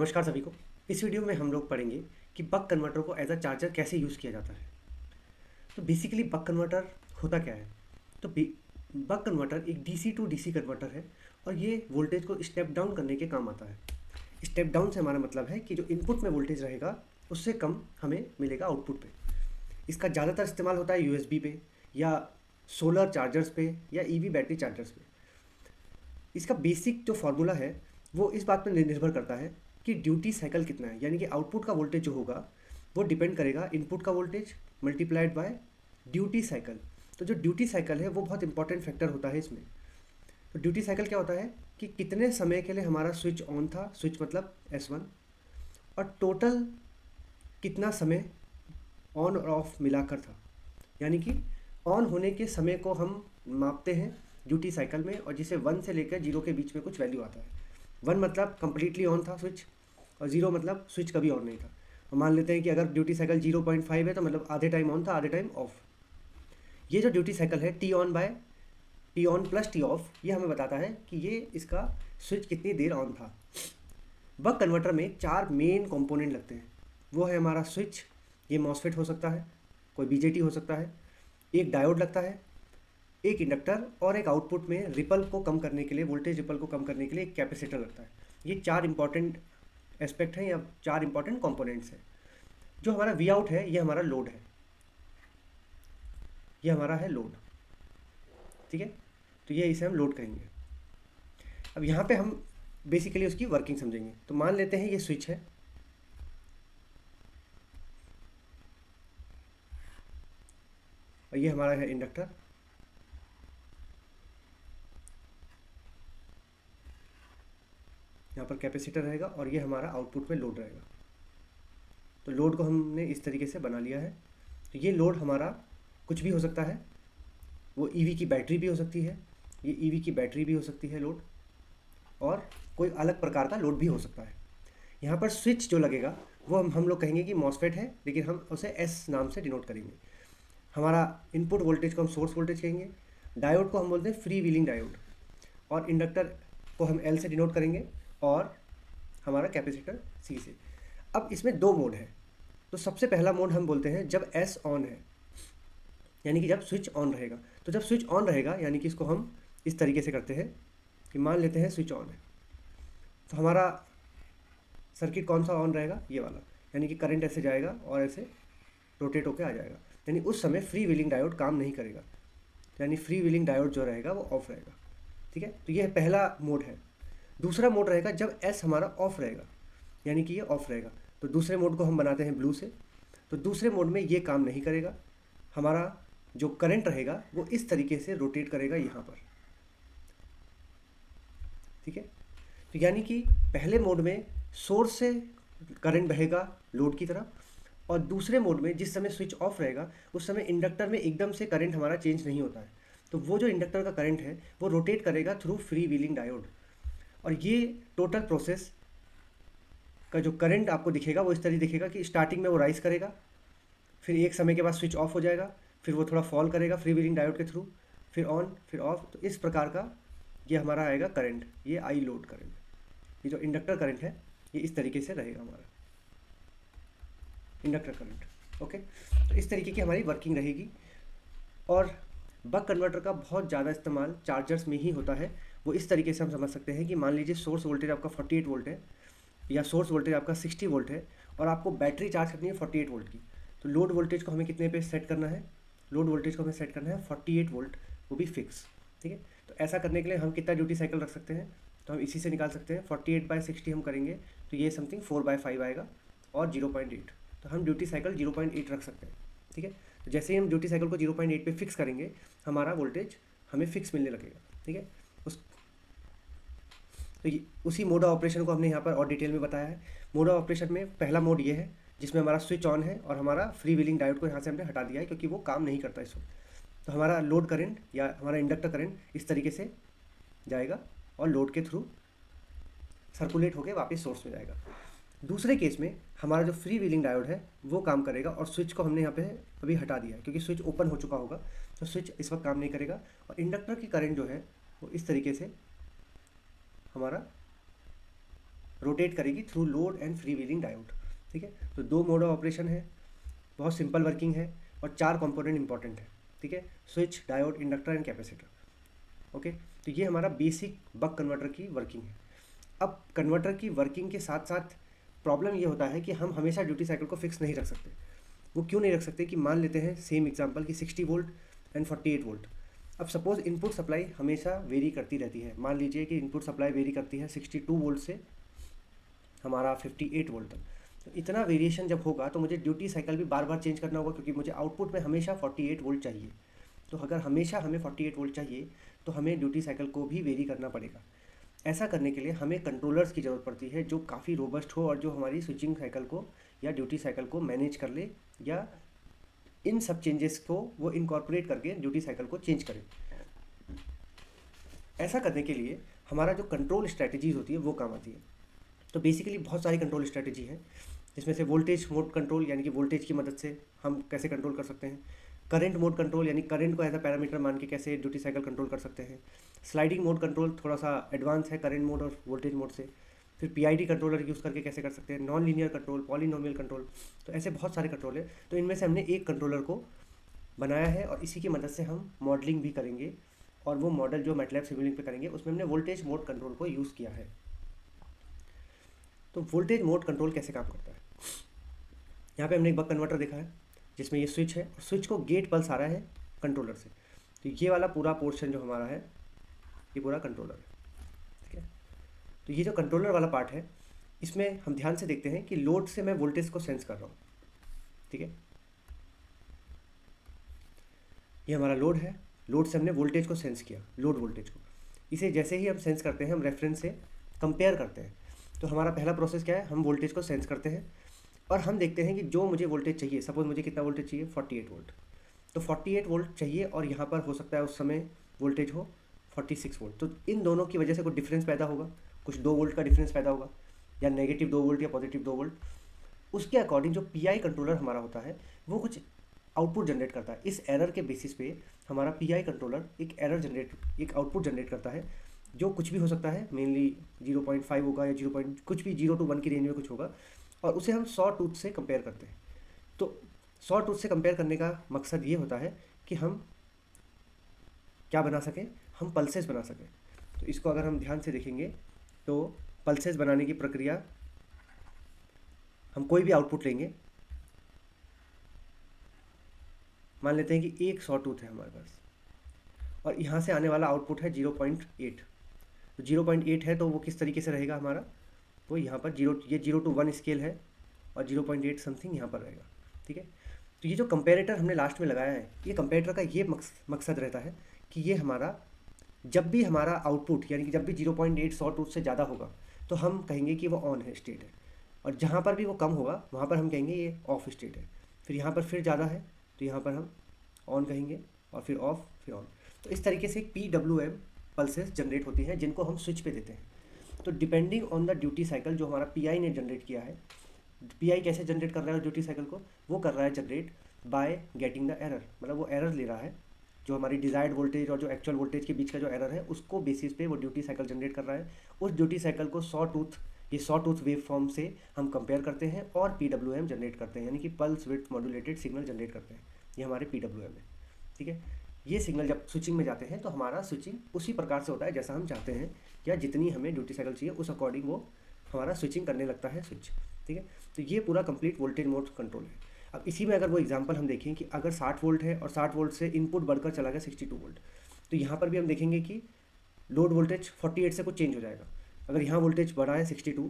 नमस्कार सभी को। इस वीडियो में हम लोग पढ़ेंगे कि बक कन्वर्टर को एज अ चार्जर कैसे यूज़ किया जाता है। तो बेसिकली बक कन्वर्टर होता क्या है? तो बक कन्वर्टर एक डीसी टू डीसी कन्वर्टर है और ये वोल्टेज को स्टेप डाउन करने के काम आता है। स्टेप डाउन से हमारा मतलब है कि जो इनपुट में वोल्टेज रहेगा उससे कम हमें मिलेगा आउटपुट पे। इसका ज़्यादातर इस्तेमाल होता है यूएसबी पे या सोलर चार्जर्स पे या ईवी बैटरी चार्जर्स पे। इसका बेसिक जो फार्मूला है वो इस बात पर निर्भर करता है कि ड्यूटी साइकिल कितना है, यानी कि आउटपुट का वोल्टेज जो होगा वो डिपेंड करेगा इनपुट का voltage multiplied by duty cycle. तो जो ड्यूटी साइकिल है वो बहुत इंपॉर्टेंट फैक्टर होता है इसमें। तो ड्यूटी साइकिल क्या होता है कि कितने समय के लिए हमारा स्विच ऑन था, स्विच मतलब S1, और टोटल कितना समय ऑन और ऑफ मिलाकर था, यानी कि ऑन होने के समय को हम मापते हैं ड्यूटी साइकिल में, और जिसे 1 से लेकर 0 के बीच में कुछ वैल्यू आता है। 1 मतलब कम्प्लीटली ऑन था स्विच, और 0 मतलब स्विच कभी ऑन नहीं था। और मान लेते हैं कि अगर ड्यूटी साइकिल 0.5 है तो मतलब आधे टाइम ऑन था आधे टाइम ऑफ। ये जो ड्यूटी साइकिल है T on by T on plus T off, ये हमें बताता है कि ये इसका स्विच कितनी देर ऑन था। बक कन्वर्टर में 4 मेन कंपोनेंट लगते हैं। वो है हमारा स्विच, ये मॉसफेट हो सकता है, कोई बीजेटी हो सकता है, एक डायोड लगता है, एक इंडक्टर, और एक आउटपुट में रिपल को कम करने के लिए, वोल्टेज रिपल को कम करने के लिए एक कैपेसिटर लगता है। ये 4 इंपॉर्टेंट एस्पेक्ट हैं या 4 इंपॉर्टेंट कंपोनेंट्स हैं। जो हमारा वी आउट है ये हमारा लोड है, ये हमारा है लोड, ठीक है। तो ये इसे हम लोड कहेंगे। अब यहाँ पे हम बेसिकली उसकी वर्किंग समझेंगे। तो मान लेते हैं ये स्विच है, और ये हमारा है इंडक्टर, यहाँ पर कैपेसिटर रहेगा, और ये हमारा आउटपुट में लोड रहेगा। तो लोड को हमने इस तरीके से बना लिया है। तो ये लोड हमारा कुछ भी हो सकता है, वो ईवी की बैटरी भी हो सकती है, ये ईवी की बैटरी भी हो सकती है लोड, और कोई अलग प्रकार का लोड भी हो सकता है। यहाँ पर स्विच जो लगेगा वो हम लोग कहेंगे कि मॉसफेट है, लेकिन हम उसे एस नाम से डिनोट करेंगे। हमारा इनपुट वोल्टेज को हम सोर्स वोल्टेज कहेंगे, डायोड को हम बोलते हैं फ्री व्हीलिंग डायोड, और इंडक्टर को हम एल से डिनोट करेंगे, और हमारा कैपेसिटर सी से। अब इसमें 2 मोड है। तो सबसे पहला मोड हम बोलते हैं जब एस ऑन है, यानी कि जब स्विच ऑन रहेगा। तो जब स्विच ऑन रहेगा यानी कि इसको हम इस तरीके से करते हैं कि मान लेते हैं स्विच ऑन है, तो हमारा सर्किट कौन सा ऑन रहेगा, ये वाला, यानी कि करंट ऐसे जाएगा और ऐसे रोटेट होकर आ जाएगा। यानी उस समय फ्री व्हीलिंग डायोड काम नहीं करेगा, यानी फ्री व्हीलिंग डायोड जो रहेगा वो ऑफ रहेगा, ठीक है। तो ये पहला मोड है। दूसरा मोड रहेगा जब एस हमारा ऑफ रहेगा, यानी कि ये ऑफ रहेगा। तो दूसरे मोड को हम बनाते हैं ब्लू से। तो दूसरे मोड में ये काम नहीं करेगा, हमारा जो करंट रहेगा वो इस तरीके से रोटेट करेगा यहाँ पर, ठीक है। तो यानी कि पहले मोड में सोर्स से करंट बहेगा लोड की तरफ, और दूसरे मोड में जिस समय स्विच ऑफ रहेगा उस समय इंडक्टर में एकदम से करंट हमारा चेंज नहीं होता है। तो वो जो इंडक्टर का करंट है वो रोटेट करेगा थ्रू फ्री व्हीलिंग डायोड, और ये टोटल प्रोसेस का जो करंट आपको दिखेगा वो इस तरह दिखेगा कि स्टार्टिंग में वो राइज करेगा, फिर एक समय के बाद स्विच ऑफ हो जाएगा, फिर वो थोड़ा फॉल करेगा फ्री व्हीलिंग डायोड के थ्रू, फिर ऑन फिर ऑफ। तो इस प्रकार का ये हमारा आएगा करंट, ये आई लोड करंट। ये जो इंडक्टर करंट है ये इस तरीके से रहेगा हमारा इंडक्टर करंट, ओके। तो इस तरीके की हमारी वर्किंग रहेगी। और बक कन्वर्टर का बहुत ज़्यादा इस्तेमाल चार्जर्स में ही होता है। वो इस तरीके से हम समझ सकते हैं कि मान लीजिए सोर्स वोल्टेज आपका 48 वोल्ट है, या सोर्स वोल्टेज आपका 60 वोल्ट है, और आपको बैटरी चार्ज करनी है 48 वोल्ट की। तो लोड वोल्टेज को हमें कितने पे सेट करना है, लोड वोल्टेज को हमें सेट करना है 48 वोल्ट, वो भी फिक्स, ठीक है। तो ऐसा करने के लिए हम कितना ड्यूटी साइकिल रख सकते हैं, तो हम इसी से निकाल सकते हैं। 48/60 हम करेंगे तो ये समथिंग 4/5 आएगा, और 0.8, तो हम ड्यूटी साइकिल 0.8 रख सकते हैं, ठीक है। तो जैसे ही हम ड्यूटी साइकिल को 0.8 पे फिक्स करेंगे हमारा वोल्टेज हमें फिक्स मिलने लगेगा, ठीक है। तो उसी मोड ऑफ ऑपरेशन को हमने यहाँ पर और डिटेल में बताया है। मोड ऑफ ऑपरेशन में पहला मोड ये है जिसमें हमारा स्विच ऑन है, और हमारा फ्री व्हीलिंग डायोड को यहाँ से हमने हटा दिया है क्योंकि वो काम नहीं करता इस वक्त। तो हमारा लोड करंट या हमारा इंडक्टर करंट इस तरीके से जाएगा और लोड के थ्रू सर्कुलेट होकर वापस सोर्स में जाएगा। दूसरे केस में हमारा जो फ्री व्हीलिंग डायोड है वो काम करेगा, और स्विच को हमने यहाँ पे अभी हटा दिया है क्योंकि स्विच ओपन हो चुका होगा, तो स्विच इस वक्त काम नहीं करेगा, और इंडक्टर की करंट जो है वो इस तरीके से हमारा रोटेट करेगी through load and free wheeling diode. ठीक है, तो 2 मोड ऑफ ऑपरेशन है, बहुत सिंपल वर्किंग है और 4 कंपोनेंट इंपॉर्टेंट है। ठीक है, switch, diode, inductor and capacitor. Okay, तो ये हमारा बेसिक बक कन्वर्टर की वर्किंग है। अब कन्वर्टर की वर्किंग के साथ साथ प्रॉब्लम ये होता है कि हम हमेशा ड्यूटी साइकिल को फिक्स नहीं रख सकते। वो क्यों नहीं रख सकते कि मान लेते हैं सेम एग्जांपल कि 60 वोल्ट एंड 48 वोल्ट। अब सपोज़ इनपुट सप्लाई हमेशा वेरी करती रहती है। मान लीजिए कि इनपुट सप्लाई वेरी करती है 62 वोल्ट से हमारा 58 वोल्ट तक। तो इतना वेरिएशन जब होगा तो मुझे ड्यूटी साइकिल भी बार बार चेंज करना होगा, क्योंकि मुझे आउटपुट में हमेशा 48 वोल्ट चाहिए। तो अगर हमेशा हमें 48 वोल्ट चाहिए तो हमें ड्यूटी साइकिल को भी वेरी करना पड़ेगा। ऐसा करने के लिए हमें कंट्रोलर्स की ज़रूरत पड़ती है जो काफ़ी रोबस्ट हो और जो हमारी स्विचिंग साइकिल को या ड्यूटी साइकिल को मैनेज कर ले, या इन सब चेंजेस को वो इनकॉर्पोरेट करके ड्यूटी साइकिल को चेंज करे। ऐसा करने के लिए हमारा जो कंट्रोल स्ट्रैटेजीज होती है वो काम आती है। तो बेसिकली बहुत सारी कंट्रोल स्ट्रैटेजी है, जिसमें से वोल्टेज मोड कंट्रोल यानी कि वोल्टेज की मदद से हम कैसे कंट्रोल कर सकते हैं। करंट मोड कंट्रोल यानी करंट को एज अ पैरामीटर मान के कैसे ड्यूटी साइकिल कंट्रोल कर सकते हैं। स्लाइडिंग मोड कंट्रोल थोड़ा सा एडवांस है करंट मोड और वोल्टेज मोड से। फिर पीआईडी कंट्रोलर यूज़ करके कैसे कर सकते हैं, non linear control, polynomial control. तो ऐसे बहुत सारे कंट्रोल है। तो इनमें से हमने एक कंट्रोलर को बनाया है और इसी की मदद से हम मॉडलिंग भी करेंगे, और वो मॉडल जो मैटलैब सिमुलिंक पे करेंगे उसमें हमने वोल्टेज मोड कंट्रोल को यूज़ किया है। तो वोल्टेज मोड कंट्रोल कैसे काम करता है, यहाँ पे हमने एक बक कन्वर्टर देखा है जिसमें ये स्विच है और स्विच को गेट पल्स आ रहा है कंट्रोलर से। तो ये वाला पूरा पोर्शन जो हमारा है ये पूरा कंट्रोलर है। ठीक है, तो ये जो कंट्रोलर वाला पार्ट है इसमें हम ध्यान से देखते हैं कि लोड से मैं वोल्टेज को सेंस कर रहा हूँ। ठीक है, ये हमारा लोड है, लोड से हमने वोल्टेज को सेंस किया, लोड वोल्टेज को। इसे जैसे ही हम सेंस करते हैं हम रेफरेंस से कंपेयर करते हैं। तो हमारा पहला प्रोसेस क्या है, हम वोल्टेज को सेंस करते हैं और हम देखते हैं कि जो मुझे वोल्टेज चाहिए, सपोज मुझे कितना वोल्टेज चाहिए 48 वोल्ट, तो 48 वोल्ट चाहिए और यहाँ पर हो सकता है उस समय वोल्टेज हो 46 वोल्ट। तो इन दोनों की वजह से कुछ डिफरेंस पैदा होगा, कुछ 2 वोल्ट का डिफरेंस पैदा होगा, या नेगेटिव 2 वोल्ट या पॉजिटिव 2 वोल्ट। उसके अकॉर्डिंग जो पीआई कंट्रोलर हमारा होता है वो कुछ आउटपुट जनरेट करता है। इस एरर के बेसिस पे हमारा पीआई कंट्रोलर एक आउटपुट जनरेट करता है, जो कुछ भी हो सकता है, मेनली 0.5 होगा या 0. कुछ भी 0 to 1 की रेंज में कुछ होगा, और उसे हम 100 टूथ से कंपेयर करते हैं। तो 100 टूथ से कंपेयर करने का मकसद ये होता है कि हम क्या बना सकें, हम पल्सेस बना सकें। तो इसको अगर हम ध्यान से देखेंगे तो पल्सेस बनाने की प्रक्रिया, हम कोई भी आउटपुट लेंगे, मान लेते हैं कि एक 100 टूथ है हमारे पास और यहाँ से आने वाला आउटपुट है 0.8। तो 0.8 है तो वो किस तरीके से रहेगा हमारा, वो यहाँ पर ये 0 to 1 स्केल है और 0.8 समथिंग यहाँ पर रहेगा। ठीक है, तो ये जो कंपेरेटर हमने लास्ट में लगाया है, ये कंपेरेटर का ये मकसद रहता है कि ये हमारा जब भी हमारा आउटपुट यानी कि जब भी 0.8 100 टूथ से ज़्यादा होगा तो हम कहेंगे कि वो ऑन है, स्टेट है, और जहाँ पर भी वो कम होगा वहाँ पर हम कहेंगे ये ऑफ स्टेट है। फिर यहाँ पर फिर ज़्यादा है तो यहाँ पर हम ऑन कहेंगे और फिर ऑफ, फिर ऑन। तो इस तरीके से PWM पल्सेस जनरेट होती हैं जिनको हम स्विच पे देते हैं। तो depending on the duty cycle जो हमारा पीआई ने जनरेट किया है, पीआई कैसे जनरेट कर रहा है ड्यूटी साइकिल को, वो कर रहा है generate by getting the error. मतलब वो एरर ले रहा है, जो हमारी डिजायर्ड वोल्टेज और जो एक्चुअल वोल्टेज के बीच का जो एरर है उसको बेसिस पे वो ड्यूटी साइकिल जनरेट कर रहा है। उस ड्यूटी साइकिल को 100 टूथ वेव फॉर्म से हम कंपेयर करते हैं और PWM जनरेट करते हैं, यानी कि pulse width modulated signal generate करते हैं। ये हमारे PWM है। ठीक है, ये सिग्नल जब स्विचिंग में जाते हैं तो हमारा स्विचिंग उसी प्रकार से होता है जैसा हम चाहते हैं, या जितनी हमें ड्यूटी साइकिल चाहिए उस अकॉर्डिंग वो हमारा स्विचिंग करने लगता है स्विच। ठीक है, तो ये पूरा कंप्लीट वोल्टेज मोड कंट्रोल है। अब इसी में अगर वो एग्जांपल हम देखें कि अगर 60 वोल्ट है और 60 वोल्ट से इनपुट बढ़कर चला गया 62 वोल्ट, तो यहाँ पर भी हम देखेंगे कि लोड वोल्टेज 48 से कुछ चेंज हो जाएगा। अगर यहाँ वोल्टेज बढ़ा है 62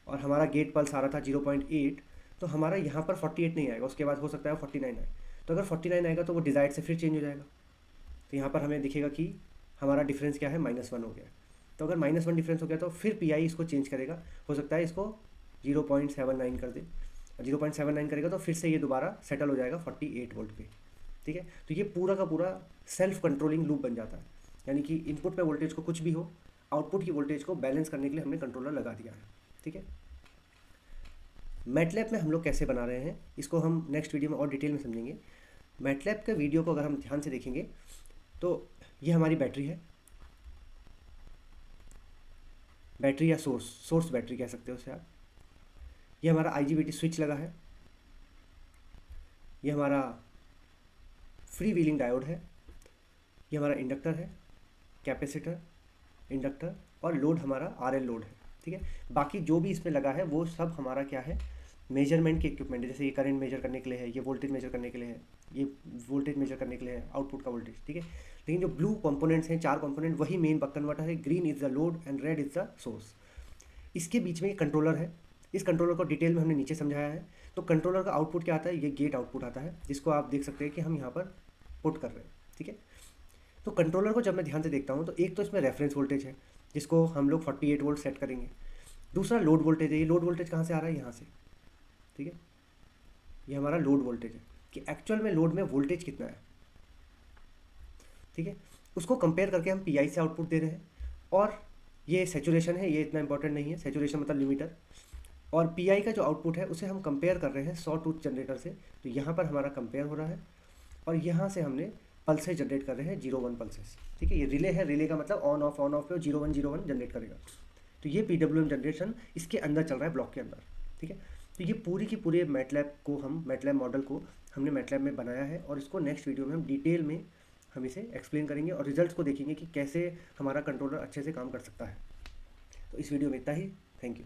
और हमारा गेट पल्स आ रहा था 0.8, तो हमारा यहाँ पर 48 नहीं आएगा, उसके बाद हो सकता है 49 आए। तो अगर 49 आएगा तो वो डिज़ायर्ड से फिर चेंज हो जाएगा। तो यहाँ पर हमें दिखेगा कि हमारा डिफरेंस क्या है, -1 हो गया। तो अगर -1 डिफरेंस हो गया तो फिर पीआई इसको चेंज करेगा, हो सकता है इसको 0.79 कर दे, और 0.79 करेगा तो फिर से ये दोबारा सेटल हो जाएगा 48 वोल्ट पे। ठीक है, तो ये पूरा का पूरा सेल्फ कंट्रोलिंग लूप बन जाता है, यानी कि इनपुट पे वोल्टेज को कुछ भी हो, आउटपुट की वोल्टेज को बैलेंस करने के लिए हमने कंट्रोलर लगा दिया है। ठीक है, मैटलैब में हम लोग कैसे बना रहे हैं इसको हम नेक्स्ट वीडियो में और डिटेल में समझेंगे। मैटलैब के वीडियो को अगर हम ध्यान से देखेंगे तो ये हमारी बैटरी है, बैटरी या सोर्स बैटरी कह सकते हो उसे आप। ये हमारा IGBT स्विच लगा है। ये हमारा फ्री व्हीलिंग डायोड है। ये हमारा इंडक्टर है, कैपेसिटर, इंडक्टर और लोड हमारा RL लोड है। ठीक है, बाकी जो भी इसमें लगा है वो सब हमारा क्या है, मेजरमेंट के इक्विपमेंट है। जैसे ये करंट मेजर करने के लिए है, ये वोल्टेज मेजर करने के लिए है, ये वोल्टेज मेजर करने के लिए है, आउटपुट का वोल्टेज। ठीक है, लेकिन जो ब्लू कंपोनेंट्स हैं, 4 कंपोनेंट, वही मेन बक कन्वर्टर है। Green is the load and red is the source. इसके बीच में एक कंट्रोलर है। इस कंट्रोलर को डिटेल में हमने नीचे समझाया है। तो कंट्रोलर का आउटपुट क्या आता है, ये गेट आउटपुट आता है, जिसको आप देख सकते हैं कि हम यहाँ पर पुट कर रहे हैं। ठीक है, तो कंट्रोलर को जब मैं ध्यान से देखता हूँ तो एक तो इसमें रेफरेंस वोल्टेज है, जिसको हम लोग 48 वोल्ट सेट करेंगे। दूसरा लोड वोल्टेज है। ये लोड वोल्टेज कहाँ से आ रहा है, यहाँ से। ठीक है, ये हमारा लोड वोल्टेज है कि एक्चुअल में लोड में वोल्टेज कितना है। ठीक है, उसको कंपेयर करके हम PI से आउटपुट दे रहे हैं। और ये सैचुरेशन है, ये इतना इंपॉर्टेंट नहीं है, सैचुरेशन मतलब लिमिटर। और PI का जो आउटपुट है उसे हम कंपेयर कर रहे हैं सॉ टूथ जनरेटर से। तो यहाँ पर हमारा कंपेयर हो रहा है और यहाँ से हमने पल्सेस जनरेट कर रहे हैं, 0-1 पल्सेस। ठीक है, ये रिले है, रिले का मतलब ऑन ऑफ पे 0-1 जनरेट करेगा। तो ये PWM जनरेशन इसके अंदर चल रहा है, ब्लॉक के अंदर। ठीक है, तो ये पूरी की पूरी मैटलैब मॉडल को हमने मैटलैब में बनाया है और इसको नेक्स्ट वीडियो में हम डिटेल में हम इसे एक्सप्लेन करेंगे और रिजल्ट्स को देखेंगे कि कैसे हमारा कंट्रोलर अच्छे से काम कर सकता है। तो इस वीडियो में इतना ही। Thank you.